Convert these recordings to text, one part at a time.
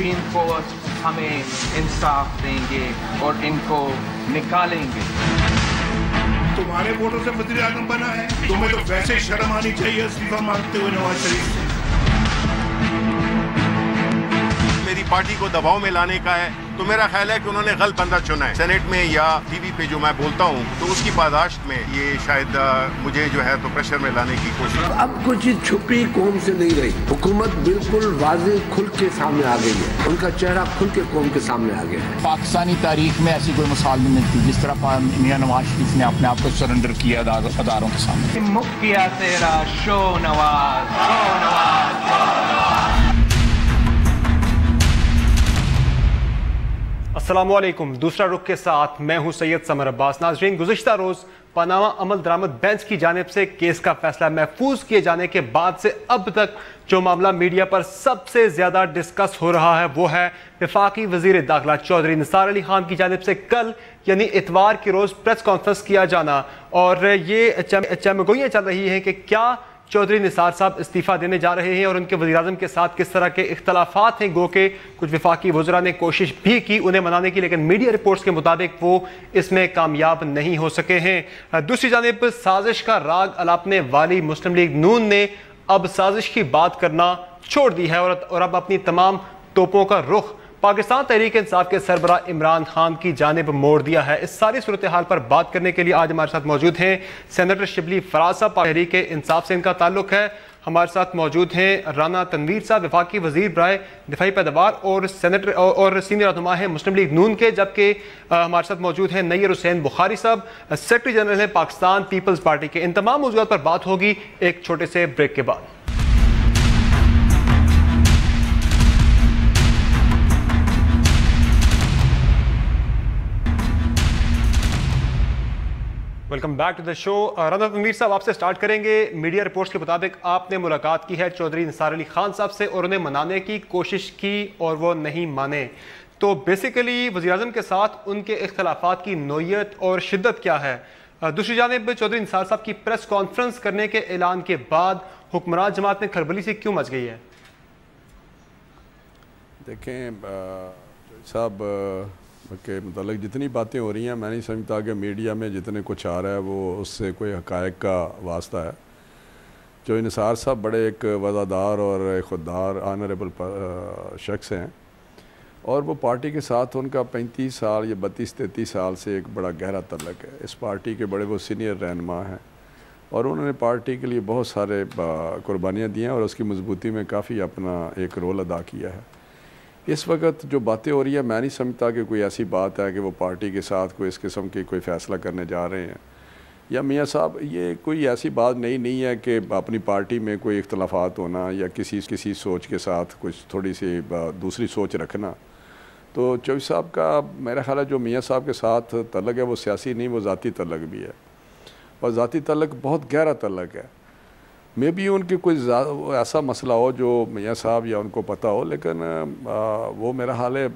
Supreme court हमें इंसाफ देंगे और इनको निकालेंगे। तुम्हारे वोटों से वज़ीर आज़म बना है, तुम्हें तो वैसे शर्म आनी चाहिए इस्तीफा मांगते हुए नवाज शरीफ से। मेरी पार्टी को दबाव में लाने का है तो मेरा ख्याल है कि उन्होंने गलत बंदा चुना है। सेनेट में या टीवी पे जो मैं बोलता हूँ तो उसकी पादाश्त में ये शायद मुझे जो है तो प्रेशर में लाने की कोशिश। अब कुछ छुपी कौम से नहीं रही, हुकूमत बिल्कुल वाज़ेह खुल के सामने आ गई है, उनका चेहरा खुल के कौम के सामने आ गया है। पाकिस्तानी तारीख में ऐसी कोई मिसाल नहीं मिलती जिस तरह मियां नवाज शरीफ ने अपने आप को सरेंडर किया अदारों के सामने। मुखिया तेरा show Nawaz, show Nawaz, show Nawaz. अस्सलाम वालेकुम। दूसरा रुख के साथ मैं हूं सैयद समर अब्बास। नाज़रीन, गुज़िश्ता रोज़ पनामा अमल दरामद बेंच की जानिब से केस का फैसला महफूज किए जाने के बाद से अब तक जो मामला मीडिया पर सबसे ज़्यादा डिस्कस हो रहा है वो है वफाकी वज़ीर दाखिला चौधरी निसार अली खान की जानिब से कल यानी इतवार के रोज़ प्रेस कॉन्फ्रेंस किया जाना। और ये चमगोइयाँ चल रही हैं कि क्या चौधरी निसार साहब इस्तीफ़ा देने जा रहे हैं और उनके वज़ीर-ए-आज़म के साथ किस तरह के इख्तलाफात हैं। गो के कुछ वफाकी वज़रा ने कोशिश भी की उन्हें मनाने की, लेकिन मीडिया रिपोर्ट्स के मुताबिक वो इसमें कामयाब नहीं हो सके हैं। दूसरी जानिब साजिश का राग अलापने वाली मुस्लिम लीग नून ने अब साजिश की बात करना छोड़ दी है और अब अपनी तमाम तोपों का रुख पाकिस्तान तहरीक इंसाफ के सरबराह इमरान खान की जानिब मोड़ दिया है। इस सारी सूरत हाल पर बात करने के लिए आज हमारे साथ मौजूद हैं सेनेटर शिबली फराज साहब, तहरीक इंसाफ से इनका ताल्लुक है। हमारे साथ मौजूद हैं राना तनवीर साहब, वफाकी वजीर बराए दिफाई पैदावार और सेनेटर और सीनियर रहनुमा है मुस्लिम लीग नून के, जबकि हमारे साथ मौजूद हैं नैयर हुसैन बुखारी साहब, सेक्रेटरी जनरल हैं पाकिस्तान पीपल्स पार्टी के। इन तमाम मौजूदात पर बात होगी एक छोटे से ब्रेक के बाद। Welcome back to the show. Rana Tanveer साहब, आपसे स्टार्ट करेंगे। मीडिया रिपोर्ट्स के मुताबिक आपने मुलाकात की है चौधरी निसार अली खान साहब से और उन्हें मनाने की कोशिश की और वो नहीं माने, तो बेसिकली वज़ीर-ए-आज़म के साथ उनके इख्तलाफात की नोयत और शिद्दत क्या है? दूसरी जानिब चौधरी निसार साहब की प्रेस कॉन्फ्रेंस करने के ऐलान के बाद हुक्मरान जमात में खलबली सी क्यों मच गई है? देखें साहब के मतलब जितनी बातें हो रही हैं, मैं नहीं समझता कि मीडिया में जितने कुछ आ रहा है वो उससे कोई हक़ायक़ का वास्ता है। जो निसार साहब बड़े एक वज़ादार और खुददार ऑनरेबल शख्स हैं और वो पार्टी के साथ उनका 35 साल या 32-33 साल से एक बड़ा गहरा तल्लुक़ है। इस पार्टी के बड़े वो सीनियर रहनुमा हैं और उन्होंने पार्टी के लिए बहुत सारे कुर्बानियाँ दी हैं और उसकी मजबूती में काफ़ी अपना एक रोल अदा किया है। इस वक्त जो बातें हो रही है, मैं नहीं समझता कि कोई ऐसी बात है कि वो पार्टी के साथ कोई इस किस्म की कोई फ़ैसला करने जा रहे हैं या मियाँ साहब ये कोई ऐसी बात नहीं है कि अपनी पार्टी में कोई इख्तलाफात होना या किसी सोच के साथ कुछ थोड़ी सी दूसरी सोच रखना। तो चौधरी साहब का मेरा ख्याल है जो मियाँ साहब के साथ तल्लुक़ है वो सियासी नहीं, वो ज़ाती तल्लुक़ भी है और ज़ाती तल्लुक़ बहुत गहरा तल्लुक़ है। मे भी उनकी कोई ऐसा मसला हो जो मियाँ साहब या उनको पता हो, लेकिन वो मेरा हाल है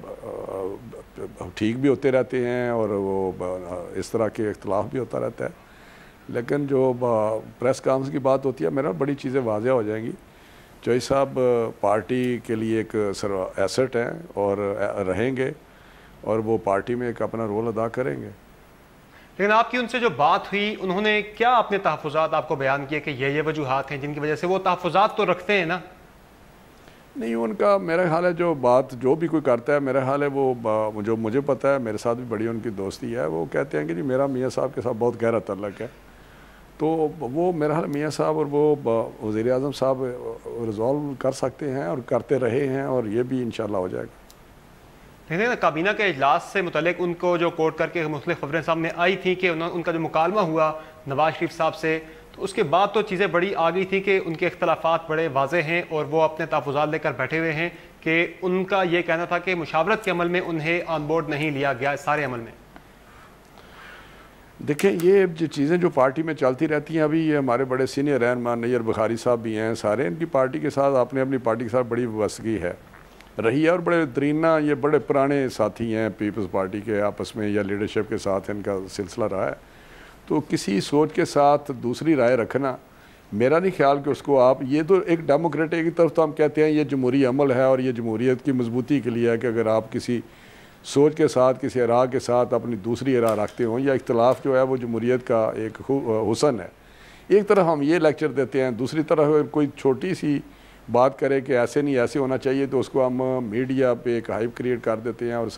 ठीक भी होते रहते हैं और वो इस तरह के इख्तलाफ भी होता रहता है। लेकिन जो प्रेस कॉन्फ्रेंस की बात होती है, मेरा बड़ी चीज़ें वाज़ेह हो जाएंगी। चौधरी साहब पार्टी के लिए एक एसेट हैं और रहेंगे और वो पार्टी में एक अपना रोल अदा करेंगे। लेकिन आपकी उनसे जो बात हुई, उन्होंने क्या अपने तहफ़्फ़ुज़ात आपको बयान किए कि ये वजूहात हैं जिनकी वजह से वो तहफ़्फ़ुज़ात तो रखते हैं ना? नहीं, उनका मेरा ख्याल है जो बात जो भी कोई करता है, मेरा ख्याल है वो जो मुझे पता है, मेरे साथ भी बड़ी उनकी दोस्ती है, वो कहते हैं कि जी मेरा मियाँ साहब के साथ बहुत गहरा तल्लुक़ है। तो वो मेरा ख्याल मियाँ साहब और वो वज़ीर-ए-आज़म साहब रिज़ॉल्व कर सकते हैं और करते रहे हैं और ये भी इंशाल्लाह हो जाएगा। लेकिन ना काबीना के इजलास से मुतल्लिक उनको जो कोट करके मुख्तलिफ खबरें सामने आई थी कि उनका जो मुकालमा हुआ नवाज शरीफ साहब से, तो उसके बाद तो चीज़ें बड़ी आ गई थी कि उनके इख्तलाफात बड़े वाज़ेह हैं और वो अपने तहफ़्फ़ुज़ात लेकर बैठे हुए हैं कि उनका ये कहना था कि मुशावरत के अमल में उन्हें ऑन बोर्ड नहीं लिया गया सारे अमल में। देखें, ये जो चीज़ें जो पार्टी में चलती रहती हैं, अभी ये हमारे बड़े सीनियर रहनुमा नैयर बुखारी साहब भी हैं, सारे इनकी पार्टी के साथ आपने अपनी पार्टी के साथ बड़ी वाबस्तगी है रही है और बड़े दरीना ये बड़े पुराने साथी हैं पीपल्स पार्टी के, आपस में या लीडरशिप के साथ इनका सिलसिला रहा है। तो किसी सोच के साथ दूसरी राय रखना मेरा नहीं ख्याल कि उसको आप, ये तो एक डेमोक्रेटिक की तरफ तो हम कहते हैं ये जमहूरी अमल है और ये जमहूरियत की मजबूती के लिए है कि अगर आप किसी सोच के साथ, किसी राह के साथ अपनी दूसरी राह रखते हों, या इख्तलाफ जो है वो जमहूरियत का एक हुसन है। एक तरफ हम ये लेक्चर देते हैं, दूसरी तरफ अगर कोई छोटी सी बात करे कि ऐसे नहीं ऐसे होना चाहिए तो उसको हम मीडिया पे एक हाइप क्रिएट कर देते हैं और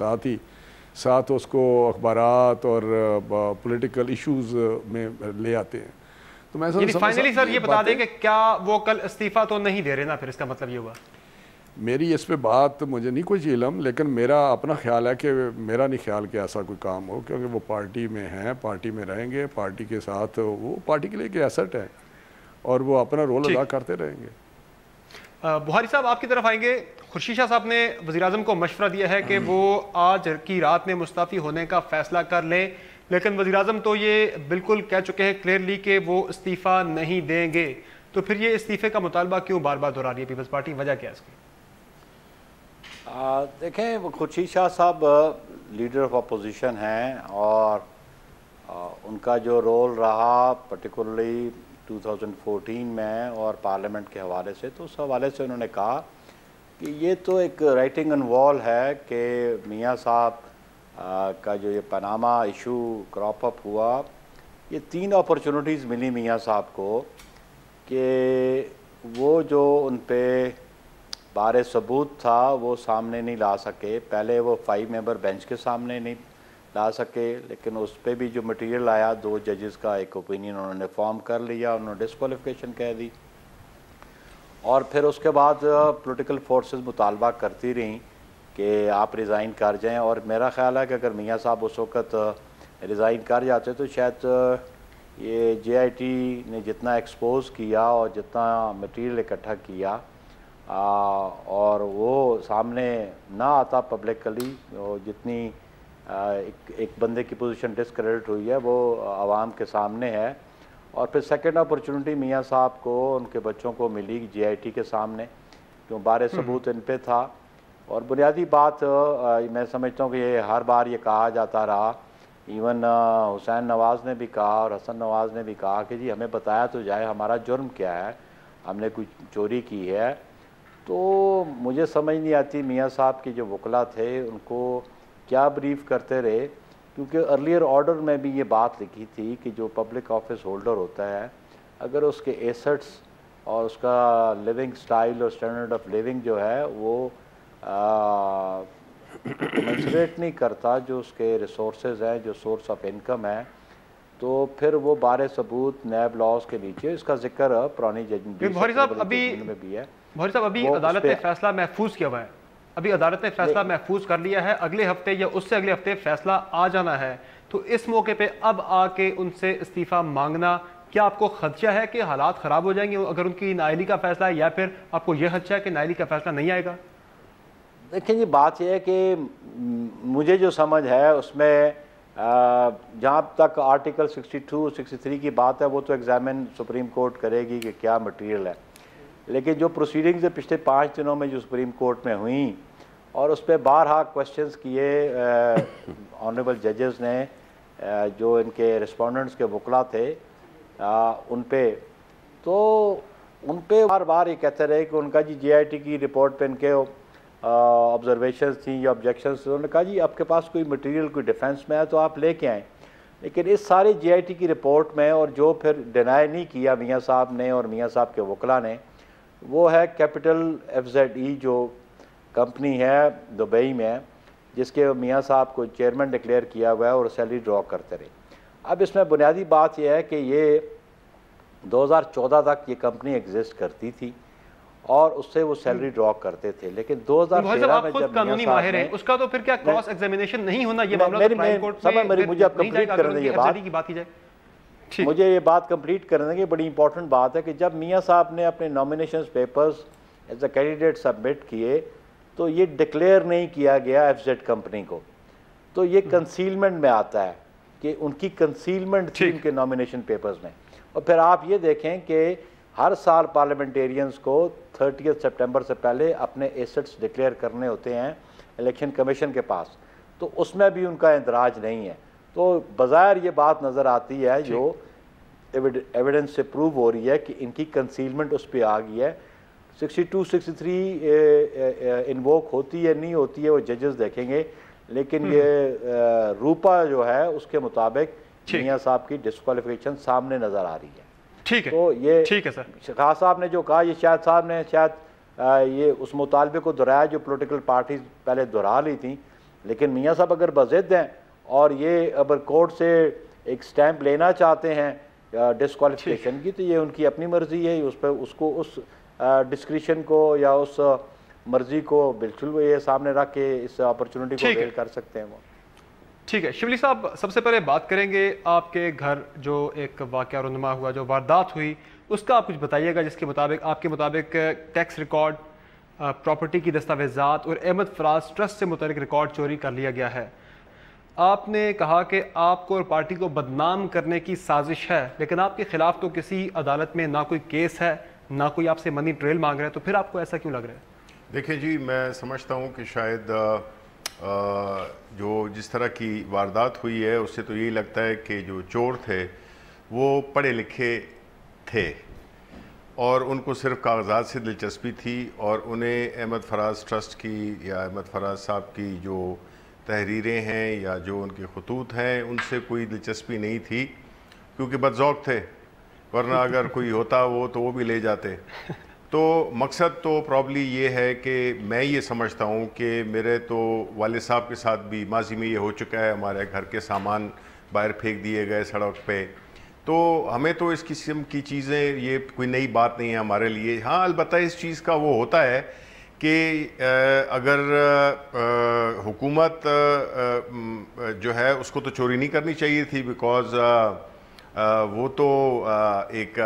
साथ उसको अखबारात और पॉलिटिकल इश्यूज में ले आते हैं। तो मैं फाइनली सर ये बता दें कि क्या वो कल इस्तीफा तो नहीं दे रहे ना, फिर इसका मतलब ये हुआ? मेरी इस पे बात मुझे नहीं कुछ इल्म, लेकिन मेरा अपना ख्याल है कि मेरा नहीं ख्याल कि ऐसा कोई काम हो, क्योंकि वो पार्टी में हैं, पार्टी में रहेंगे, पार्टी के साथ वो पार्टी के लिए एक एसेट है और वो अपना रोल अदा करते रहेंगे। बुहारी साहब आपकी तरफ आएंगे। खुर्शीद शाह साहब ने वज़ीर-ए-आज़म को मशवरा दिया है कि वो आज की रात में मुस्तफ़ी होने का फैसला कर लें, लेकिन वज़ीर-ए-आज़म तो ये बिल्कुल कह चुके हैं क्लियरली कि वो इस्तीफ़ा नहीं देंगे। तो फिर ये इस्तीफ़े का मुतालबा क्यों बार बार दोहरा रही है पीपल्स पार्टी, वजह क्या है इसकी? देखें, खुर्शीद शाह साहब लीडर ऑफ अपोजिशन हैं और उनका जो रोल रहा पर्टिकुलरली 2014 में और पार्लियामेंट के हवाले से, तो उस हवाले से उन्होंने कहा कि ये तो एक राइटिंग ऑन वॉल है कि मियाँ साहब का जो ये पनामा इशू क्रॉप अप हुआ, ये 3 अपॉर्चुनिटीज़ मिली मियाँ साहब को कि वो जो उन पे बारे सबूत था वो सामने नहीं ला सके। पहले वो 5 मेंबर बेंच के सामने नहीं ला सके, लेकिन उस पर भी जो मटेरियल आया 2 जजेस का एक ओपिनियन उन्होंने फॉर्म कर लिया, उन्होंने डिस्क्वालिफिकेशन कह दी। और फिर उसके बाद पॉलिटिकल फोर्सेस मुतालबा करती रहीं कि आप रिज़ाइन कर जाएं, और मेरा ख्याल है कि अगर मियाँ साहब उस वक़्त रिज़ाइन कर जाते तो शायद ये JIT ने जितना एक्सपोज किया और जितना मटेरियल इकट्ठा किया और वो सामने ना आता पब्लिकली, जितनी एक बंदे की पोजीशन डिस्क्रेडिट हुई है वो आवाम के सामने है। और फिर सेकंड अपॉर्चुनिटी मियाँ साहब को उनके बच्चों को मिली JIT के सामने, क्यों बारे सबूत इन पे था। और बुनियादी बात मैं समझता हूँ कि ये हर बार ये कहा जाता रहा, इवन हुसैन नवाज़ ने भी कहा और हसन नवाज़ ने भी कहा कि जी हमें बताया तो जाए हमारा जुर्म क्या है, हमने कुछ चोरी की है। तो मुझे समझ नहीं आती मियाँ साहब के जो वकला थे उनको क्या ब्रीफ करते रहे, क्योंकि अर्लियर ऑर्डर में भी ये बात लिखी थी कि जो पब्लिक ऑफिस होल्डर होता है अगर उसके एसेट्स और उसका लिविंग स्टाइल और स्टैंडर्ड ऑफ लिविंग जो है वो कंसिडरेट नहीं करता जो उसके रिसोर्सेज हैं, जो सोर्स ऑफ इनकम है, तो फिर वो बारे सबूत नैब लॉज के नीचे, इसका जिक्र पुरानी बुहारी साहब अभी अदालत ने फैसला महफूज किया हुआ है, अभी अदालत ने फैसला महफूज कर लिया है, अगले हफ्ते या उससे अगले हफ्ते फैसला आ जाना है। तो इस मौके पे अब आके उनसे इस्तीफा मांगना, क्या आपको खदशा है कि हालात ख़राब हो जाएंगे अगर उनकी नाअहली का फैसला है, या फिर आपको यह खदशा है कि नाअहली का फैसला नहीं आएगा? देखिए जी, बात यह है कि मुझे जो समझ है उसमें जहाँ तक आर्टिकल 62 63 की बात है वो तो एग्जामिन सुप्रीम कोर्ट करेगी कि क्या मटेरियल है, लेकिन जो प्रोसीडिंग्स पिछले 5 दिनों में जो सुप्रीम कोर्ट में हुई और उस पर बारहा क्वेश्चंस किए ऑनरेबल जजेस ने, जो इनके रिस्पोंडेंट्स के वकला थे उन पे बार बार ये कहते रहे कि उनका जी JIT की रिपोर्ट पे इनके ऑब्जर्वेशंस थी या ऑब्जेक्शंस थे। उन्होंने कहा जी आपके पास कोई मटेरियल कोई डिफेंस में है तो आप लेके आएँ, लेकिन इस सारे JIT की रिपोर्ट में और जो फिर डिनाई नहीं किया मियाँ साहब ने और मियाँ साहब के वकला ने, वो है कैपिटल FZE जो कंपनी है दुबई में, जिसके मियाँ साहब को चेयरमैन डिक्लेयर किया हुआ है और सैलरी ड्रॉ करते रहे। अब इसमें बुनियादी बात यह है कि ये 2014 तक ये कंपनी एग्जिस्ट करती थी और उससे वो सैलरी ड्रॉ करते थे, लेकिन 2013 में जब कानूनी माहिर हैं उसका तो फिर क्या क्रॉस एग्जामिनेशन नहीं होना, ये मामला तो प्राइम कोर्ट में मुझे अब कंप्लीट करने की बात की जाए, मुझे ये बात कंप्लीट करने की बड़ी इंपॉर्टेंट बात है कि जब मियाँ साहब ने अपने nomination papers as a candidate submit किए तो ये डिक्लेयर नहीं किया गया FZ कंपनी को, तो ये कंसीलमेंट में आता है कि उनकी कंसीलमेंट थी उनके नॉमिनेशन पेपर्स में। और फिर आप ये देखें कि हर साल पार्लियामेंटेरियंस को 30 सितंबर से पहले अपने एसेट्स डिक्लेयर करने होते हैं इलेक्शन कमीशन के पास, तो उसमें भी उनका इंदराज नहीं है। तो बज़ाहिर ये बात नज़र आती है जो एविडेंस से प्रूव हो रही है कि इनकी कंसीलमेंट उस पर आ गई है। 62, 63 इन्वोक होती है नहीं होती है वो जजेस देखेंगे, लेकिन ये रूपा जो है उसके मुताबिक मियां साहब की डिस्क्वालिफिकेशन सामने नजर आ रही है। ठीक है, तो ये ठीक है सर। खान साहब ने जो कहा, ये शायद साहब ने ये उस मुतालबे को दोहराया जो पॉलिटिकल पार्टीज पहले दोहरा ली थी, लेकिन मियां साहब अगर बज़िद हैं और ये अगर कोर्ट से एक स्टैंप लेना चाहते हैं डिस्क्वालिफिकेशन की, तो ये उनकी अपनी मर्जी है। उस पर उसको उस डिस्क्रिशन को या उस मर्जी को बिल्कुल ये सामने रख के इस अपॉर्चुनिटी को अवेल कर सकते हैं वो। ठीक है शिबली साहब, सबसे पहले बात करेंगे आपके घर जो एक वाक़या रुनुमा हुआ, जो वारदात हुई, उसका आप कुछ बताइएगा, जिसके मुताबिक आपके मुताबिक टैक्स रिकॉर्ड, प्रॉपर्टी की दस्तावेज़ात और अहमद फराज ट्रस्ट से मुतल्लिक रिकॉर्ड चोरी कर लिया गया है। आपने कहा कि आपको और पार्टी को बदनाम करने की साजिश है, लेकिन आपके खिलाफ तो किसी अदालत में ना कोई केस है, ना कोई आपसे मनी ट्रेल मांग रहा है, तो फिर आपको ऐसा क्यों लग रहा है? देखिए जी, मैं समझता हूँ कि शायद जो जिस तरह की वारदात हुई है उससे तो यही लगता है कि जो चोर थे वो पढ़े लिखे थे और उनको सिर्फ कागजात से दिलचस्पी थी, और उन्हें अहमद फराज ट्रस्ट की या अहमद फराज साहब की जो तहरीरें हैं या जो उनके खतूत हैं उनसे कोई दिलचस्पी नहीं थी, क्योंकि बदज़ौक़ थे, वरना अगर कोई होता वो तो वो भी ले जाते। तो मकसद तो प्रॉब्ली ये है कि मैं ये समझता हूँ कि मेरे तो वालिद साहब के साथ भी माजी में ये हो चुका है, हमारे घर के सामान बाहर फेंक दिए गए सड़क पे। तो हमें तो इस किस्म की चीज़ें, ये कोई नई बात नहीं है हमारे लिए। हाँ, अलबत्ता इस चीज़ का वो होता है कि अगर हुकूमत जो है उसको तो चोरी नहीं करनी चाहिए थी, बिकॉज़ वो तो एक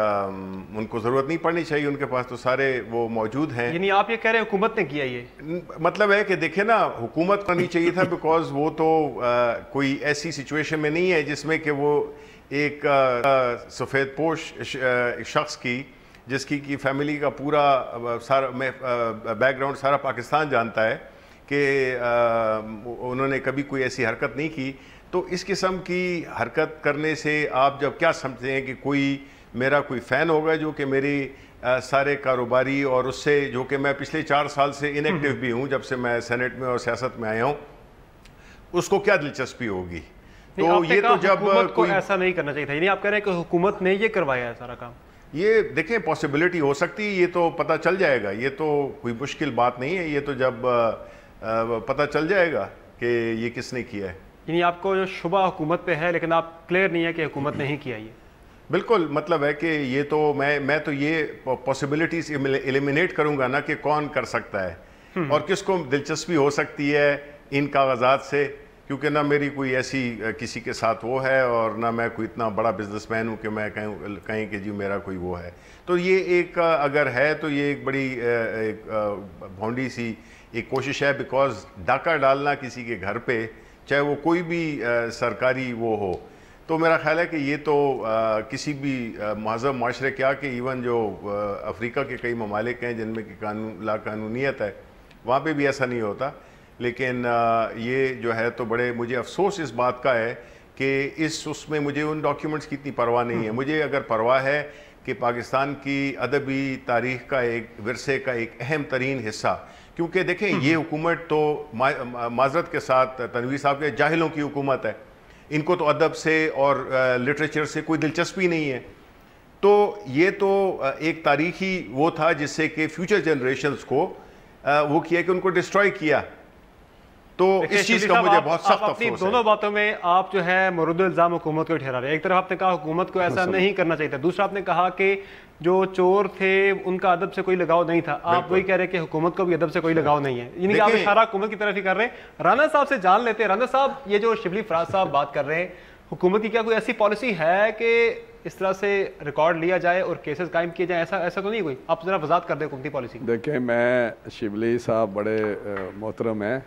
उनको ज़रूरत नहीं पड़नी चाहिए, उनके पास तो सारे वो मौजूद हैं। यानी आप ये कह रहे हैं हुकूमत ने किया ये? मतलब है कि देखिए ना, हुकूमत करनी चाहिए था, बिकॉज़ वो तो कोई ऐसी सिचुएशन में नहीं है जिसमें कि वो एक सफ़ेद पोश शख्स की, जिसकी की फैमिली का पूरा सारा बैकग्राउंड सारा पाकिस्तान जानता है कि उन्होंने कभी कोई ऐसी हरकत नहीं की। तो इस किस्म की हरकत करने से आप जब क्या समझते हैं कि कोई मेरा कोई फ़ैन होगा जो कि मेरी सारे कारोबारी और उससे, जो कि मैं पिछले 4 साल से इनएक्टिव भी हूँ जब से मैं सेनेट में और सियासत में आया हूँ, उसको क्या दिलचस्पी होगी? तो ये तो जब कोई ऐसा नहीं करना चाहिए था, यानी आप कह रहे हैं कि हुकूमत ने ये करवाया है सारा काम? ये देखें, पॉसिबिलिटी हो सकती है, ये तो पता चल जाएगा, ये तो कोई मुश्किल बात नहीं है, ये तो जब पता चल जाएगा कि ये किसने किया है। यानी आपको जो शुबा हुकूमत पे है, लेकिन आप क्लियर नहीं है कि हुकूमत ने ही किया ये? बिल्कुल, मतलब है कि ये तो मैं तो ये पॉसिबिलिटीज एलिमिनेट करूंगा ना कि कौन कर सकता है और किसको दिलचस्पी हो सकती है इन कागजात से, क्योंकि ना मेरी कोई ऐसी किसी के साथ वो है और ना मैं कोई इतना बड़ा बिजनेसमैन हूँ कि मैं कहीं कि जी मेरा कोई वो है। तो ये एक अगर है तो ये एक बड़ी भौंडी सी एक कोशिश है, बिकॉज डाका डालना किसी के घर पे, चाहे वो कोई भी सरकारी वो हो, तो मेरा ख्याल है कि ये तो किसी भी महज़ब माशरे क्या कि इवन जो अफ्रीका के कई ममालिक हैं जिनमें कि लाकानूनियत है, वहाँ पे भी ऐसा नहीं होता। लेकिन ये जो है तो बड़े मुझे अफसोस इस बात का है कि उसमें मुझे उन डॉक्यूमेंट्स की इतनी परवाह नहीं है। मुझे अगर परवाह है कि पाकिस्तान की अदबी तारीख़ का एक विरसे का एक अहम तरीन हिस्सा, क्योंकि देखें ये हुकूमत तो माजरत के साथ तनवीर साहब के जाहिलों की हुकूमत है, इनको तो अदब से और लिटरेचर से कोई दिलचस्पी नहीं है। तो ये तो एक तारीखी वो था जिससे कि फ्यूचर जनरेशंस को वो किया कि उनको डिस्ट्रॉय किया। तो इस चीज़ का मुझे बहुत सख्त अफसोस है। दोनों बातों में आप जो है मुरुद इल्ज़ाम हुकूमत को ठहरा रहे हैं। एक तरफ आपने कहा हुकूमत को ऐसा नहीं करना चाहिए था, दूसरा आपने कहा कि जो चोर थे उनका अदब से कोई लगाव नहीं था। आप वही कह रहे हैं कि हुकूमत को भी अदब से कोई लगाव नहीं है, यानी आप इशारा हुकूमत की तरफ ही कर रहे हैं। राना साहब से जान लेते हैं। राना साहब, ये जो शिबली फराज साहब बात कर रहे हैं, हुकूमत की क्या कोई ऐसी पॉलिसी है कि इस तरह से रिकॉर्ड लिया जाए और केसेस कायम किए जाए? ऐसा तो नहीं कोई? आप जरा वजाहत कर दें हुकूमती पॉलिसी। देखें, मैं शिबली साहब बड़े मोहतरम हैं,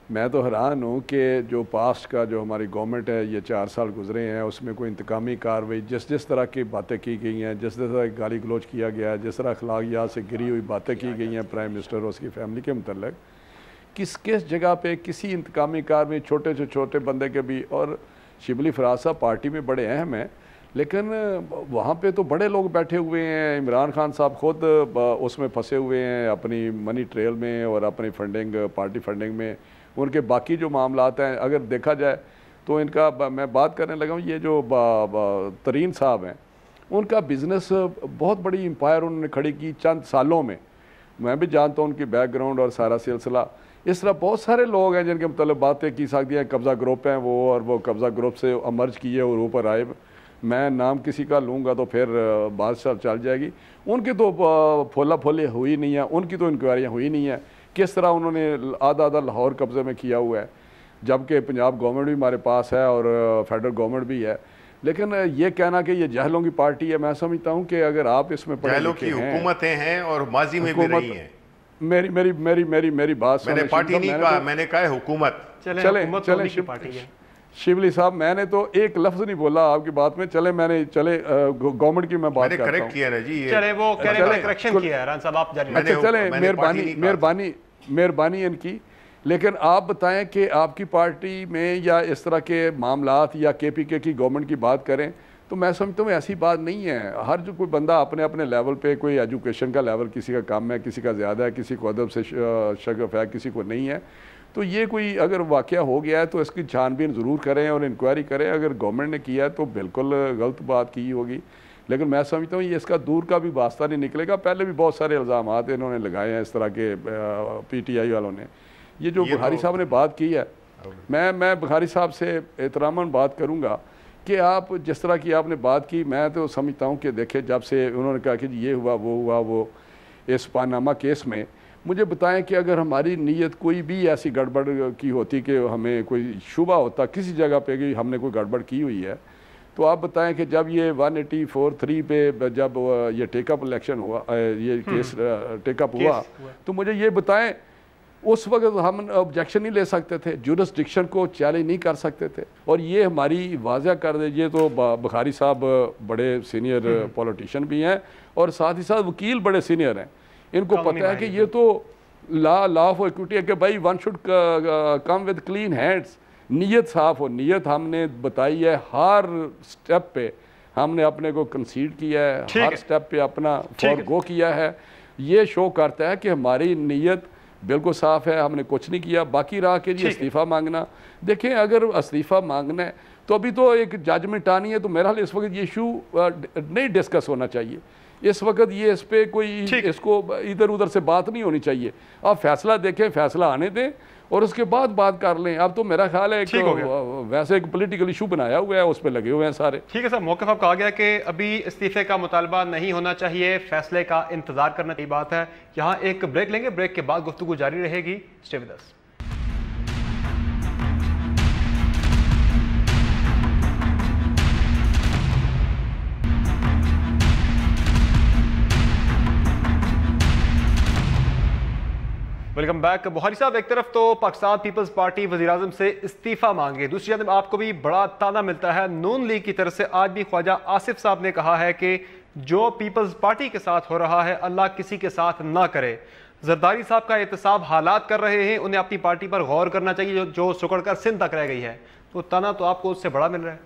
मैं तो हैरान हूँ कि जो पास्ट का जो हमारी गवर्नमेंट है, ये 4 साल गुजरे हैं, उसमें कोई इंतकामी कार्रवाई जिस तरह की बातें की गई हैं, जिस तरह गाली गलोच किया गया है, जिस तरह अखलाकियात से गिरी हुई बातें की गई हैं प्राइम मिनिस्टर और उसकी फैमिली के मतलब, किस जगह पे किसी इंतकामी कार्रवाई छोटे से छोटे बंदे के भी, और शिबली फराज साहब पार्टी में बड़े अहम हैं, लेकिन वहाँ पे तो बड़े लोग बैठे हुए हैं। इमरान खान साहब खुद उसमें फंसे हुए हैं अपनी मनी ट्रेल में और अपनी फंडिंग, पार्टी फंडिंग में। उनके बाकी जो मामलात हैं अगर देखा जाए तो इनका मैं बात करने लगा हूँ, ये जो तरीन साहब हैं उनका बिज़नेस बहुत बड़ी एम्पायर उन्होंने खड़ी की चंद सालों में। मैं भी जानता हूँ उनकी बैकग्राउंड और सारा सिलसिला। इस तरह बहुत सारे लोग हैं जिनके मतलब बातें की सकती हैं। कब्ज़ा ग्रुप हैं वो, और वो कब्ज़ा ग्रुप से अमर्ज किए और ऊपर आए। मैं नाम किसी का लूँगा तो फिर बात सब चल जाएगी। उनकी तो फोला फोली हुई नहीं है, उनकी तो इंक्वायरियाँ हुई नहीं है। किस तरह उन्होंने आधा आधा लाहौर कब्ज़े में किया हुआ है, जबकि पंजाब गवर्नमेंट भी हमारे पास है और फेडरल गवर्नमेंट भी है। लेकिन ये कहना कि ये जहलों की पार्टी है, मैं समझता हूँ कि अगर आप इसमें जहलों की हुकूमतें हैं और माजी में भी रही हैं। मेरी मेरी मेरी मेरी मेरी बात मैंने पार्टी नहीं कहा, मैंने कहा है हुकूमत। चले शिवली साहब, मैंने तो एक लफ्ज नहीं बोला आपकी बात में। चले गवर्नमेंट की मैं बात करता हूं। करेक्ट किया ना जी, चले वो करेक्शन किया है साहब, आप जानिए। अच्छा चले, मेहरबानी इनकी। लेकिन आप बताएं कि आपकी पार्टी में या इस तरह के मामलात या KPK की गवर्नमेंट की बात करें तो मैं समझता हूँ ऐसी बात नहीं है। हर जो कोई बंदा अपने अपने लेवल पे, कोई एजुकेशन का लेवल किसी का कम है, किसी का ज़्यादा है, किसी को अदब से शगफ है, किसी को नहीं है। तो ये कोई अगर वाक़या हो गया है तो इसकी छानबीन ज़रूर करें और इंक्वायरी करें। अगर गवर्नमेंट ने किया है तो बिल्कुल गलत बात की होगी, लेकिन मैं समझता हूँ ये इसका दूर का भी वास्ता नहीं निकलेगा। पहले भी बहुत सारे इल्ज़ामात इन्होंने लगाए हैं इस तरह के PTI वालों ने। ये जो बुखारी साहब ने बात की है, मैं बुखारी साहब से एहतरामन बात करूँगा कि आप जिस तरह की आपने बात की, मैं तो समझता हूँ कि देखें जब से उन्होंने कहा कि ये हुआ वो इस पानामा केस में, मुझे बताएं कि अगर हमारी नीयत कोई भी ऐसी गड़बड़ की होती कि हमें कोई शुबा होता किसी जगह पे कि हमने कोई गड़बड़ की हुई है, तो आप बताएं कि जब ये 184(3) पे जब ये टेकअप इलेक्शन हुआ, ये केस टेकअप हुआ, तो मुझे ये बताएं उस वक्त हम ऑब्जेक्शन नहीं ले सकते थे, जुरिस्डिक्शन को चैलेंज नहीं कर सकते थे। और ये हमारी वाज़ह कर दे। ये तो बुखारी साहब बड़े सीनियर पॉलिटिशियन भी हैं और साथ ही साथ वकील बड़े सीनियर हैं। इनको पता है कि ये तो लॉ ऑफ इक्विटी है कि भाई one should come with clean hands, नीयत साफ हो। नीयत हमने बताई है, हर स्टेप पे हमने अपने को कंसीड किया है, हर स्टेप पे अपना फॉर गो किया है। ये शो करता है कि हमारी नीयत बिल्कुल साफ है, हमने कुछ नहीं किया। बाकी रहा कि जी इस्तीफ़ा मांगना, देखें अगर इस्तीफ़ा मांगना है तो अभी तो एक जजमेंट आनी है, तो मेरा हाल इस वक्त ये इशू नहीं डिस्कस होना चाहिए। इस वक्त ये इस पर कोई इसको इधर उधर से बात नहीं होनी चाहिए। आप फैसला देखें, फैसला आने दें और उसके बाद बात कर लें। अब तो मेरा ख्याल है वैसे एक पॉलिटिकल इशू बनाया हुआ है, उस पर लगे हुए हैं सारे। ठीक है सर, मौके पर कहा गया कि अभी इस्तीफे का मुतालबा नहीं होना चाहिए, फैसले का इंतजार करना की बात है। यहाँ एक ब्रेक लेंगे, ब्रेक के बाद गुफ्तगू जारी रहेगी। Stay with us. Welcome back. Bukhari साहब, एक तरफ तो पाकिस्तान पीपल्स पार्टी वज़ीर-ए-आज़म से इस्तीफ़ा मांगे, दूसरी जानब आपको भी बड़ा ताना मिलता है नून लीग की तरफ से। आज भी ख्वाजा आसिफ साहब ने कहा है कि जो पीपल्स पार्टी के साथ हो रहा है अल्लाह किसी के साथ ना करे। जरदारी साहब का एहतसाब हालात कर रहे हैं, उन्हें अपनी पार्टी पर गौर करना चाहिए जो सुकड़ कर सिंध तक रह गई है। तो ताना तो आपको उससे बड़ा मिल रहा है।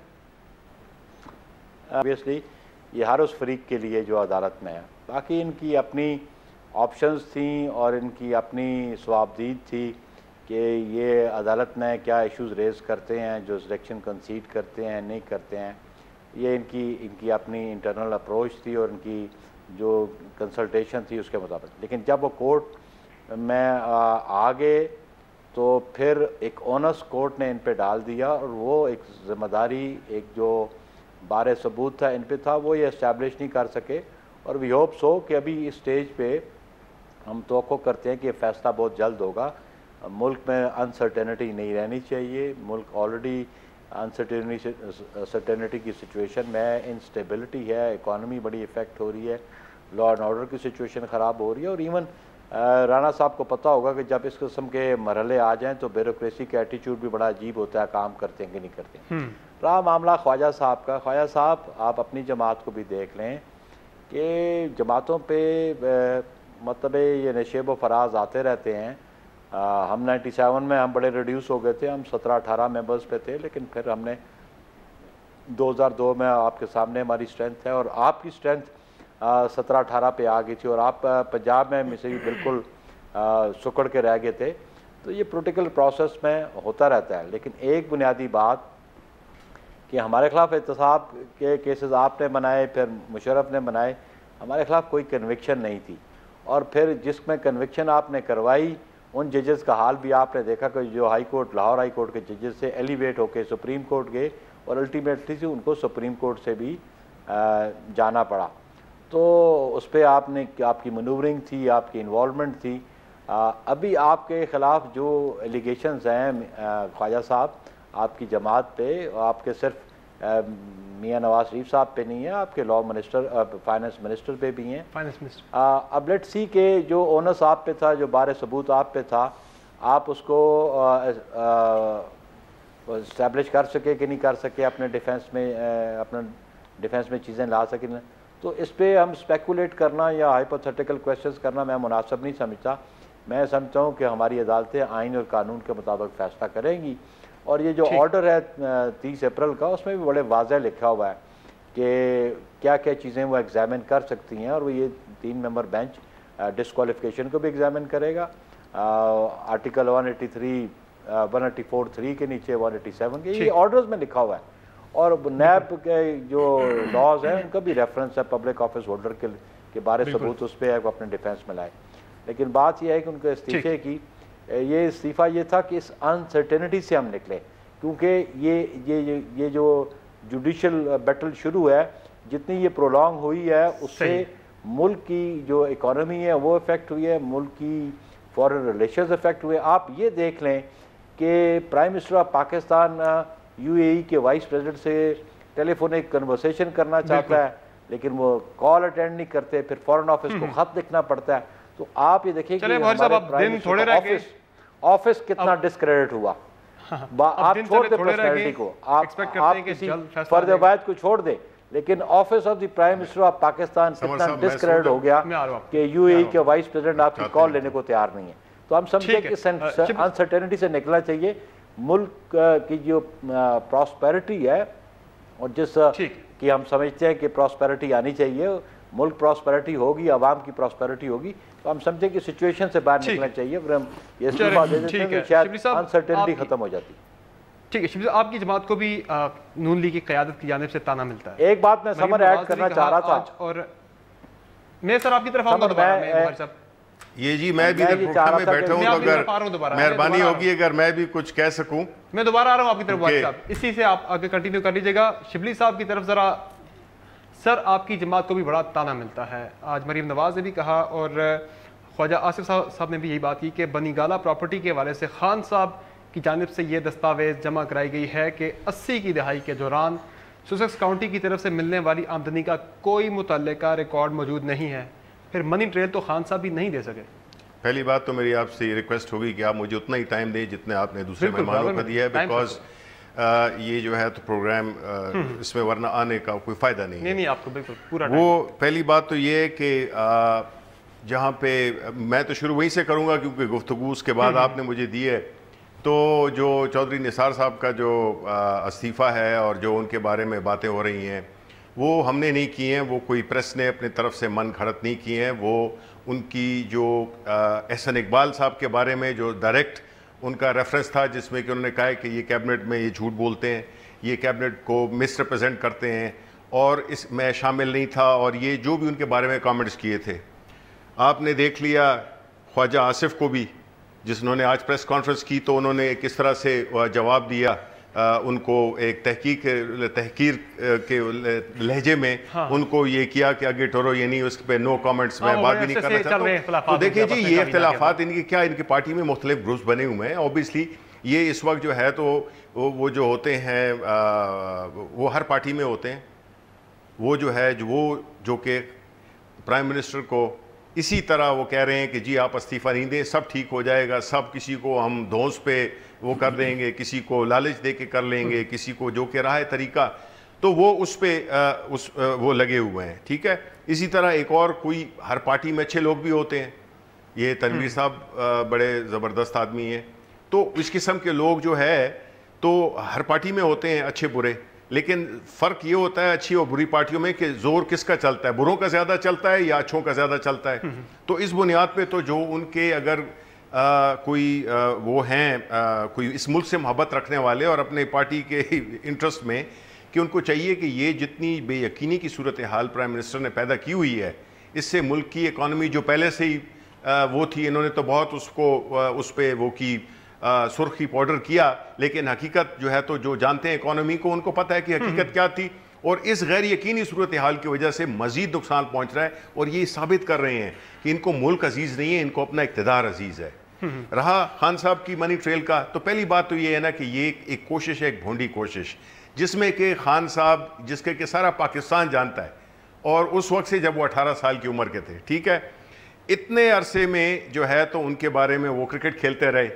ऑब्वियसली ये हर उस फरीक के लिए जो अदालत में है, बाकी इनकी अपनी ऑप्शंस थी और इनकी अपनी स्वाबदीद थी कि ये अदालत में क्या इश्यूज़ रेज़ करते हैं, जो सिलेक्शन कंसीड करते हैं नहीं करते हैं। ये इनकी अपनी इंटरनल अप्रोच थी और इनकी जो कंसल्टेशन थी उसके मुताबिक। लेकिन जब वो कोर्ट में आ गए तो फिर एक ऑनर्स कोर्ट ने इन पे डाल दिया और वो एक ज़िम्मेदारी, एक जो बारे सबूत था इन पे था, वो ये इस्टेब्लिश नहीं कर सके। और वी होप सो कि अभी इस स्टेज पे हम तवक्को करते हैं कि ये फ़ैसला बहुत जल्द होगा। मुल्क में अनसर्टेनिटी नहीं रहनी चाहिए। मुल्क ऑलरेडी अनसर्टेनिटी की सिचुएशन में, इंस्टेबिलिटी है, इकॉनमी बड़ी इफ़ेक्ट हो रही है, लॉ एंड ऑर्डर की सिचुएशन ख़राब हो रही है। और इवन राना साहब को पता होगा कि जब इस किस्म के मरहले आ जाएँ तो ब्यूरोक्रेसी का एटीट्यूड भी बड़ा अजीब होता है, काम करते हैं कि नहीं करते हैं। रहा मामला ख्वाजा साहब का, ख्वाजा साहब आप अपनी जमात को भी देख लें कि जमातों पे मतलब ये नशेब व फराज आते रहते हैं। हम 97 में हम बड़े रिड्यूस हो गए थे, हम 17-18 मेंबर्स पे थे, लेकिन फिर हमने 2002 में आपके सामने हमारी स्ट्रेंथ है, और आपकी स्ट्रेंथ 17-18 पे आ गई थी, और आप पंजाब में से भी बिल्कुल सुकड़ के रह गए थे। तो ये पोलिटिकल प्रोसेस में होता रहता है। लेकिन एक बुनियादी बात कि हमारे खिलाफ एहतसाब के केसेस आपने बनाए, फिर मुशर्रफ ने बनाए, हमारे खिलाफ कोई कन्विक्शन नहीं थी। और फिर जिसमें कन्विक्शन आपने करवाई, उन जजेस का हाल भी आपने देखा कि जो high court, Lahore high court के जजेस से एलिवेट होकर सुप्रीम कोर्ट गए, और अल्टीमेटली से उनको सुप्रीम कोर्ट से भी जाना पड़ा। तो उस पर आपकी मनूवरिंग थी, आपकी इन्वॉल्वमेंट थी। अभी आपके ख़िलाफ़ जो एलिगेशंस हैं ख्वाजा साहब आपकी जमात पे, आपके सिर्फ मियां नवाज शरीफ साहब पे नहीं है, आपके लॉ मिनिस्टर, फाइनेंस मिनिस्टर पे भी हैं। फाइनेंस मिनिस्टर अब लेट्स सी के जो ओनस आप पे था, जो बारे सबूत आप पे था, आप उसको इस्टेब्लिश कर सके कि नहीं कर सके, अपने डिफेंस में चीज़ें ला सके ना। तो इस पर हम स्पेकुलेट करना या हाइपोथेटिकल क्वेश्चंस करना मैं मुनासिब नहीं समझता। मैं समझता हूँ कि हमारी अदालतें आइन और कानून के मुताबिक फ़ैसला करेंगी। और ये जो ऑर्डर है 30 अप्रैल का, उसमें भी बड़े वाज़ह लिखा हुआ है कि क्या क्या चीज़ें वो एग्जामिन कर सकती हैं, और वो ये 3 मेंबर बेंच डिस्क्वालिफिकेशन को भी एग्जामिन करेगा, आर्टिकल 184(3) के नीचे 187 के, ये ऑर्डर्स में लिखा हुआ है। और नैब के जो लॉज हैं उनका भी रेफरेंस है, पब्लिक ऑफिस होल्डर के बारे सबूत उस पर है, वो अपने डिफेंस में लाए। लेकिन बात यह है कि उनके इस्तीफे की, ये इस्तीफ़ा ये था कि इस अनसर्टेनिटी से हम निकले, क्योंकि ये जो जुडिशल बैटल शुरू है, जितनी ये प्रोलॉन्ग हुई है उससे मुल्क की जो इकॉनमी है वो इफ़ेक्ट हुई है, मुल्क की फॉरेन रिलेशंस इफ़ेक्ट हुए। आप ये देख लें कि prime minister of Pakistan UAE के वाइस प्रेसिडेंट से टेलीफोनिक कन्वर्सेशन करना चाहता है, लेकिन वो कॉल अटेंड नहीं करते, फिर फॉरेन ऑफिस को खत लिखना पड़ता है। तो आप ये देखिए कि ऑफिस कितना डिस्क्रेडिट हुआ। आप छोड़ दे पर्सनैलिटी को, आप किसी फर्द वाहिद को छोड़ दे, लेकिन office of the prime minister of Pakistan कितना डिस्क्रेडिट हो गया कि UAE के वाइस प्रेसिडेंट आपकी कॉल लेने को तैयार नहीं है। तो हम समझे कि अनसर्टेनिटी से निकलना चाहिए। मुल्क की जो प्रॉस्पेरिटी है, और जिस कि हम समझते हैं कि प्रॉस्पेरिटी आनी चाहिए, मुल्क प्रॉस्पेरिटी होगी, आवाम की प्रॉस्पेरिटी होगी, तो हम समझे कि सिचुएशन से बाहर निकलना चाहिए। फिर हम ये इस्तीफा दे देते हैं, शायद अनसर्टेनिटी खत्म हो जाती। ठीक है शबीर साहब, आपकी जमात को भी नून लीग की क़यादत की जानिब से ताना मिलता है। एक बात मैं समर ऐड करना चाह रहा था, और मैं सर आपकी तरफ आऊंगा दोबारा। ये जी मैं भी प्रोग्राम में बैठा हूँ, तो अगर मेहरबानी होगी अगर मैं भी कुछ कह सकूं। मैं दोबारा आ रहा हूँ आपकी तरफ साहब, इसी से आप आगे कंटिन्यू कर लीजिएगा। शिबली साहब की तरफ जरा। सर आपकी जमात को भी बड़ा ताना मिलता है, आज मरीम नवाज ने भी कहा, और ख्वाजा आसिफ साहब ने भी यही बात की कि बनीगाला प्रॉपर्टी के हवाले से खान साहब की जानिब से ये दस्तावेज जमा कराई गई है कि 80 की दहाई के दौरान सुसेक्स काउंटी की तरफ से मिलने वाली आमदनी का कोई मुतल्लिका रिकॉर्ड मौजूद नहीं है। फिर मनी ट्रेल तो खान साहब भी नहीं दे सके। पहली बात तो मेरी आपसे ये रिक्वेस्ट होगी कि आप मुझे उतना ही टाइम दें जितने आपने दूसरे मेहमानों को दिया है, बिकॉज ये जो है तो प्रोग्राम इसमें वरना आने का कोई फ़ायदा नहीं है। आपको बिल्कुल पूरा वो पहली बात तो ये है कि जहाँ पे मैं तो शुरू वहीं से करूँगा, क्योंकि गुफ्तगू उसके बाद आपने मुझे दी है। तो जो चौधरी निसार साहब का जो इस्तीफ़ा है और जो उनके बारे में बातें हो रही हैं, वो हमने नहीं की हैं, वो कोई प्रेस ने अपनी तरफ से मन घड़त नहीं की हैं। वो उनकी जो एहसन इकबाल साहब के बारे में जो डायरेक्ट उनका रेफरेंस था, जिसमें कि उन्होंने कहा है कि ये कैबिनेट में ये झूठ बोलते हैं, ये कैबिनेट को मिसरिप्रेजेंट करते हैं, और इसमें शामिल नहीं था। और ये जो भी उनके बारे में कमेंट्स किए थे, आपने देख लिया ख्वाजा आसिफ को भी, जिन्होंने आज प्रेस कॉन्फ्रेंस की, तो उन्होंने किस तरह से जवाब दिया उनको, एक तहकीर के लहजे में उनको ये किया कि आगे टोरो ये नहीं, उस पर नो कमेंट्स में बात भी नहीं करना चाहता। तो देखिए जी, ये इख्तिलाफात इनकी क्या, इनकी पार्टी में मुख्तलिफ ग्रुप्स बने हुए हैं। ऑब्वियसली ये इस वक्त जो है तो वो जो होते हैं वो हर पार्टी में होते हैं। वो जो है जो कि प्राइम मिनिस्टर को इसी तरह वो कह रहे हैं कि जी आप इस्तीफ़ा नहीं दें, सब ठीक हो जाएगा, सब किसी को हम धौंस पे वो कर देंगे, किसी को लालच दे के कर लेंगे, किसी को जो कह रहा है तरीका, तो वो उस पे वो लगे हुए हैं। ठीक है, इसी तरह एक और कोई हर पार्टी में अच्छे लोग भी होते हैं। ये तनवीर साहब बड़े ज़बरदस्त आदमी हैं। तो इस किस्म के लोग जो है तो हर पार्टी में होते हैं, अच्छे बुरे। लेकिन फ़र्क ये होता है अच्छी और बुरी पार्टियों में कि जोर किसका चलता है, बुरों का ज़्यादा चलता है या अच्छों का ज़्यादा चलता है। तो इस बुनियाद पे तो जो उनके अगर वो हैं कोई इस मुल्क से मोहब्बत रखने वाले और अपने पार्टी के इंटरेस्ट में कि उनको चाहिए कि ये जितनी बेयकीनी की सूरत हाल प्राइम मिनिस्टर ने पैदा की हुई है, इससे मुल्क की इकॉनमी जो पहले से ही वो थी, इन्होंने तो बहुत उसको उस पर वो की सुर्खी पाउडर किया, लेकिन हकीकत जो है तो जो जानते हैं इकॉनमी को उनको पता है कि हकीकत क्या थी, और इस गैर यकीनी सूरत हाल की वजह से मजीद नुकसान पहुँच रहा है। और ये साबित कर रहे हैं कि इनको मुल्क अजीज़ नहीं है, इनको अपना इक़्तिदार अजीज़ है। रहा खान साहब की मनी ट्रेल का, तो पहली बात तो ये है ना कि ये एक कोशिश है, एक भोंडी कोशिश, जिसमें कि खान साहब जिसके कि सारा पाकिस्तान जानता है, और उस वक्त से जब वो 18 साल की उम्र के थे, ठीक है, इतने अरसे में जो है तो उनके बारे में वो क्रिकेट खेलते रहे,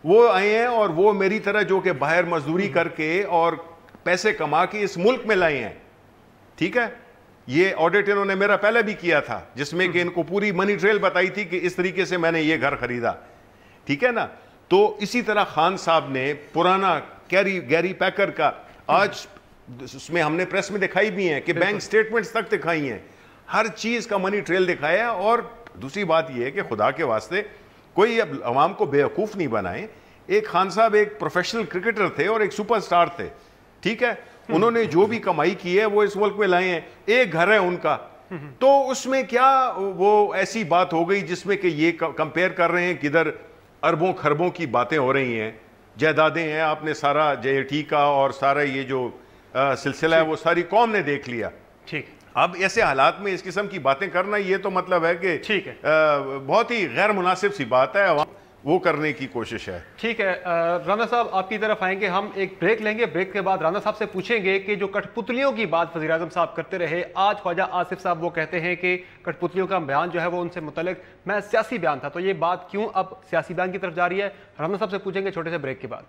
वो आए हैं और वो मेरी तरह जो कि बाहर मजदूरी करके और पैसे कमा के इस मुल्क में लाए हैं, ठीक है। ये ऑडिट इन्होंने मेरा पहले भी किया था, जिसमें कि इनको पूरी मनी ट्रेल बताई थी कि इस तरीके से मैंने ये घर खरीदा, ठीक है ना। तो इसी तरह खान साहब ने पुराना गैरी पैकर का, आज उसमें हमने प्रेस में दिखाई भी है कि बैंक स्टेटमेंट्स तक दिखाई हैं, हर चीज़ का मनी ट्रेल दिखाया। और दूसरी बात यह है कि खुदा के वास्ते कोई अब अवाम को बेवकूफ़ नहीं बनाए। एक खान साहब एक प्रोफेशनल क्रिकेटर थे और एक सुपरस्टार थे, ठीक है। उन्होंने जो भी कमाई की है वो इस मुल्क में लाए हैं, एक घर है उनका, तो उसमें क्या वो ऐसी बात हो गई जिसमें कि ये कंपेयर कर रहे हैं किधर अरबों खरबों की बातें हो रही हैं, जायदादें हैं, आपने सारा JAT का और सारा ये जो सिलसिला है वो सारी कौम ने देख लिया, ठीक। अब ऐसे हालात में इस किस्म की बातें करना, ये तो मतलब है कि ठीक है, बहुत ही गैर मुनासिब सी बात है, वो करने की कोशिश है। ठीक है, राना साहब आपकी तरफ आएंगे, हम एक ब्रेक लेंगे, ब्रेक के बाद राना साहब से पूछेंगे कि जो कठपुतलियों की बात वज़ीर आज़म साहब करते रहे, आज ख्वाजा आसिफ साहब वो कहते हैं कि कठपुतलियों का बयान जो है वो उनसे मुतल्लिक मैं सियासी बयान था, तो ये बात क्यों अब सियासी बयान की तरफ जा रही है, राना साहब से पूछेंगे छोटे से ब्रेक के बाद।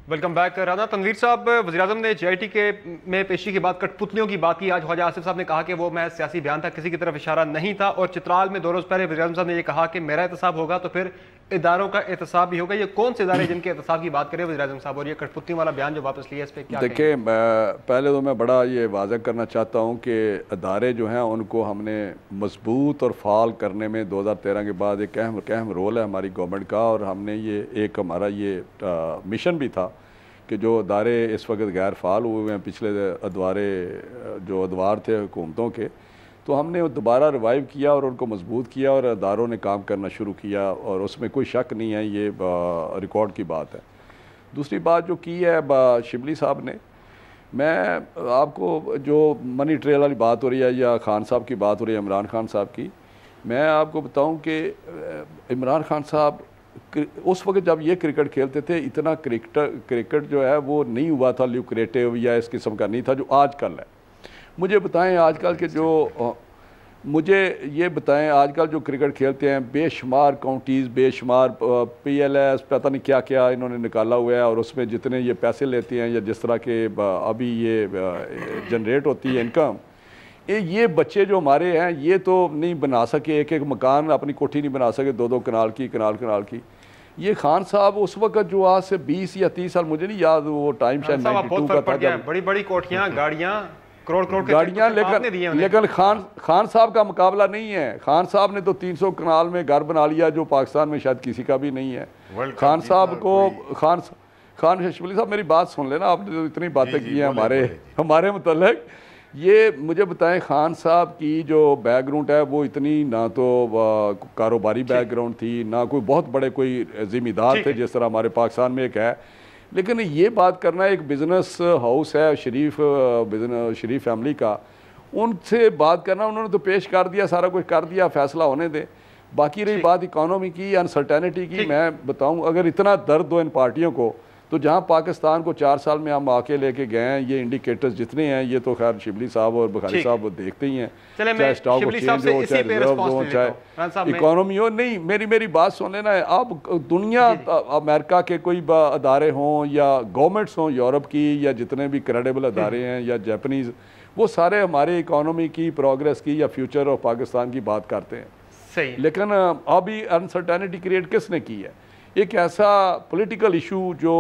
Welcome back. राना तनवीर साहब, वज़ीर-ए-आज़म ने JIT के में पेशी के बाद कठपुतलियों की बात की। आज ख्वाजा आसिफ साहब ने कहा कि वो मैं सियासी बयान था, किसी की तरफ इशारा नहीं था। और चित्राल में 2 रोज़ पहले वज़ीर-ए-आज़म साहब ने ये कहा कि मेरा एहतसाब होगा तो फिर इदारों का एहतसाब भी होगा। ये कौन से इदारे जिनके एहतसाब की बात करें वज़ीर-ए-आज़म साहब, और ये कठपुतलियों वाला बयान जो वापस लिया इस पर क्या? देखिए, पहले तो मैं बड़ा ये वाज़ह करना चाहता हूँ कि इदारे जो हैं उनको हमने मजबूत और फाल करने में 2013 के बाद एक अहम रोल है हमारी गवर्नमेंट का, और हमने ये एक हमारा ये मिशन भी था कि जो अदारे इस वक्त गैर फ़ाल हुए हैं, पिछले अदवार थे हुकूमतों के, तो हमने दोबारा रिवाइव किया और उनको मजबूत किया और अदारों ने काम करना शुरू किया, और उसमें कोई शक नहीं है, ये रिकॉर्ड की बात है। दूसरी बात जो की है शिबली साहब ने, मैं आपको जो मनी ट्रेल वाली बात हो रही है या खान साहब की बात हो रही है, इमरान खान साहब की, मैं आपको बताऊं कि इमरान खान साहब उस वक्त जब ये क्रिकेट खेलते थे, इतना क्रिकेट जो है वो नहीं हुआ था, ल्यूक्रेटिव या इस किस्म का नहीं था जो आजकल है। मुझे बताएं आजकल के मुझे ये बताएं आजकल जो क्रिकेट खेलते हैं, बेशुमार काउंटीज़, बेशुमार PLS, पता नहीं क्या क्या इन्होंने निकाला हुआ है, और उसमें जितने ये पैसे लेते हैं या जिस तरह के अभी ये जनरेट होती है इनकम, ये बच्चे जो हमारे हैं ये तो नहीं बना सके, एक मकान अपनी कोठी नहीं बना सके, 2-2 कनाल की। ये खान साहब उस वक्त जो आज से 20 या 30 साल, मुझे नहीं याद वो टाइम शायद 92 का था, बड़ी कोठियां, गाड़ियां, करोड़ गाड़ियां, लेकिन खान साहब का मुकाबला नहीं है। खान साहब ने तो 300 कनाल में घर बना लिया जो पाकिस्तान में शायद किसी का भी नहीं है। खान साहब को खान शिबली साहब मेरी बात सुन लेना, आपने तो इतनी बातें की हैं हमारे मुतल्लिक। ये मुझे बताएं, खान साहब की जो बैकग्राउंड है वो इतनी ना तो कारोबारी बैकग्राउंड थी, ना कोई बहुत बड़े कोई जिम्मेदार थे जिस तरह हमारे पाकिस्तान में एक है, लेकिन ये बात करना एक बिज़नेस हाउस है शरीफ फैमिली का, उनसे बात करना, उन्होंने तो पेश कर दिया, सारा कुछ कर दिया, फैसला होने दे। बाकी रही बात इकॉनमी की, अनसर्टेनिटी की, मैं बताऊं अगर इतना दर्द हो इन पार्टियों को, तो जहां पाकिस्तान को 4 साल में हम आके लेके गए हैं, ये इंडिकेटर्स जितने हैं, ये तो खैर शिबली साहब और बुखारी साहब वो देखते ही हैं, चाहे स्टॉक एक्सचेंज हो, चाहे रिजर्व हो, चाहे इकॉनमी हो। नहीं, मेरी बात सुन लेना है आप, दुनिया अमेरिका के कोई अदारे हों या गवर्नमेंट्स हों यूरोप की, या जितने भी क्रेडिबल अदारे हैं या जापानीज़, वो सारे हमारे इकॉनमी की, प्रोग्रेस की या फ्यूचर ऑफ पाकिस्तान की बात करते हैं। सही। लेकिन अभी अनसर्टेनिटी क्रिएट किसने की है? एक ऐसा पॉलिटिकल इशू जो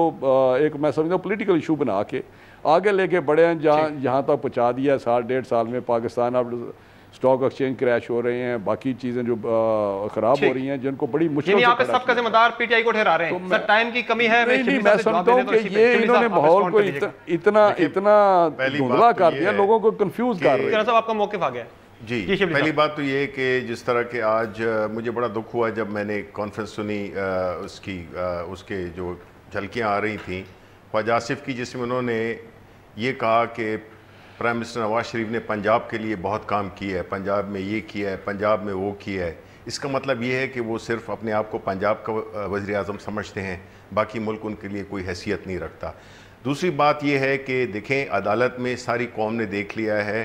एक मैं समझता हूँ पॉलिटिकल इशू बना के आगे लेके बढ़े हैं, जहाँ तक पहुँचा दिया है। 1.5 साल में पाकिस्तान अब स्टॉक एक्सचेंज क्रैश हो रहे हैं, बाकी चीज़ें जो ख़राब हो रही हैं, जिनको बड़ी मुश्किल यहाँ पे सबका जिम्मेदार पीटीआई को ठहरा रहे हैं। सर टाइम की कमी है। नहीं, मैं समझता हूँ कि ये इन्होंने माहौल को इतना धुंधला कर दिया, लोगों को कंफ्यूज कर रहे हैं। आपका मौक़िफ़ आ गया जी। पहली बात तो ये कि जिस तरह के आज मुझे बड़ा दुख हुआ जब मैंने कॉन्फ्रेंस सुनी उसके जो झलकियाँ आ रही थी ख्वाजा आसिफ की, जिसमें उन्होंने ये कहा कि प्राइम मिनिस्टर नवाज शरीफ ने पंजाब के लिए बहुत काम किया है, पंजाब में ये किया है, पंजाब में वो किया है। इसका मतलब ये है कि वो सिर्फ अपने आप को पंजाब का वज़ीर आज़म समझते हैं, बाकी मुल्क उनके लिए कोई हैसियत नहीं रखता। दूसरी बात ये है कि देखें, अदालत में सारी कौम ने देख लिया है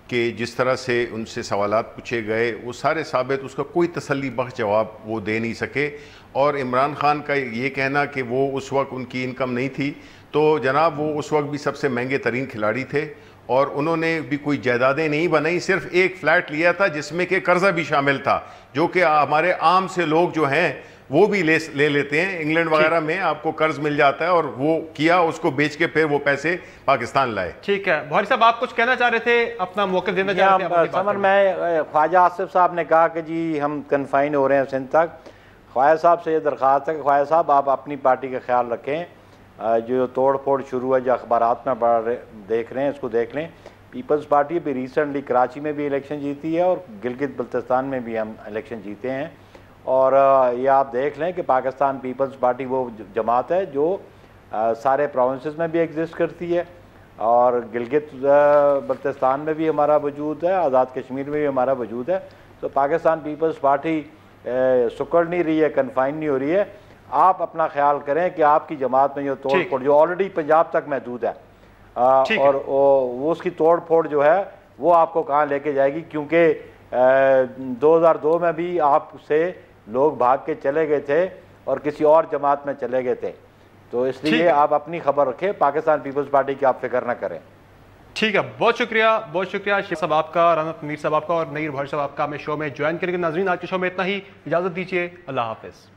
कि जिस तरह से उनसे सवालात पूछे गए वो सारे साबित, उसका कोई तसल्ली बख्श जवाब वो दे नहीं सके। और इमरान खान का ये कहना कि वो उस वक्त उनकी इनकम नहीं थी, तो जनाब वो उस वक्त भी सबसे महंगे तरीन खिलाड़ी थे और उन्होंने भी कोई जायदादें नहीं बनाई, सिर्फ एक फ़्लैट लिया था जिसमें कि कर्जा भी शामिल था, जो कि हमारे आम से लोग जो हैं वो भी ले लेते हैं। इंग्लैंड वगैरह में आपको कर्ज मिल जाता है और वो किया, उसको बेच के फिर वो पैसे पाकिस्तान लाए। ठीक है बुहारी साहब, आप कुछ कहना चाह रहे थे, अपना मौक़िफ़ देना चाह रहे थे? समर, मैं ख्वाजा आसिफ साहब ने कहा कि जी हम कन्फाइन हो रहे हैं सिंध तक। ख्वाजा साहब से ये दरख्वास्त है कि ख्वाजा साहब आप अपनी पार्टी का ख्याल रखें। जो तोड़ फोड़ शुरू है, जो अखबारात में देख रहे हैं, इसको देख लें। पीपल्स पार्टी भी रिसेंटली कराची में भी इलेक्शन जीती है और गिलगित बल्तिस्तान में भी हम इलेक्शन जीते हैं। और ये आप देख लें कि पाकिस्तान पीपल्स पार्टी वो जमात है जो सारे प्रोविंसेस में भी एग्जिस्ट करती है और गिलगित बल्तिस्तान में भी हमारा वजूद है, आज़ाद कश्मीर में भी हमारा वजूद है। तो पाकिस्तान पीपल्स पार्टी सुकड़ नहीं रही है, कन्फाइन नहीं हो रही है। आप अपना ख्याल करें कि आपकी जमात में जो तोड़ फोड़ जो ऑलरेडी पंजाब तक महदूद है और वो उसकी तोड़ फोड़ जो है वो आपको कहाँ लेके जाएगी, क्योंकि 2002 में भी आपसे लोग भाग के चले गए थे और किसी और जमात में चले गए थे। तो इसलिए आप अपनी खबर रखें, पाकिस्तान पीपल्स पार्टी की आप फिक्र ना करें। ठीक है, बहुत शुक्रिया शेख साहब आपका, राना मीर साहब आपका और नईर बुहारी साहब आपका हमें शो में ज्वाइन करके। नाज़रीन, आज के शो में इतना ही, इजाज़त दीजिए, अल्लाह हाफ़िज़।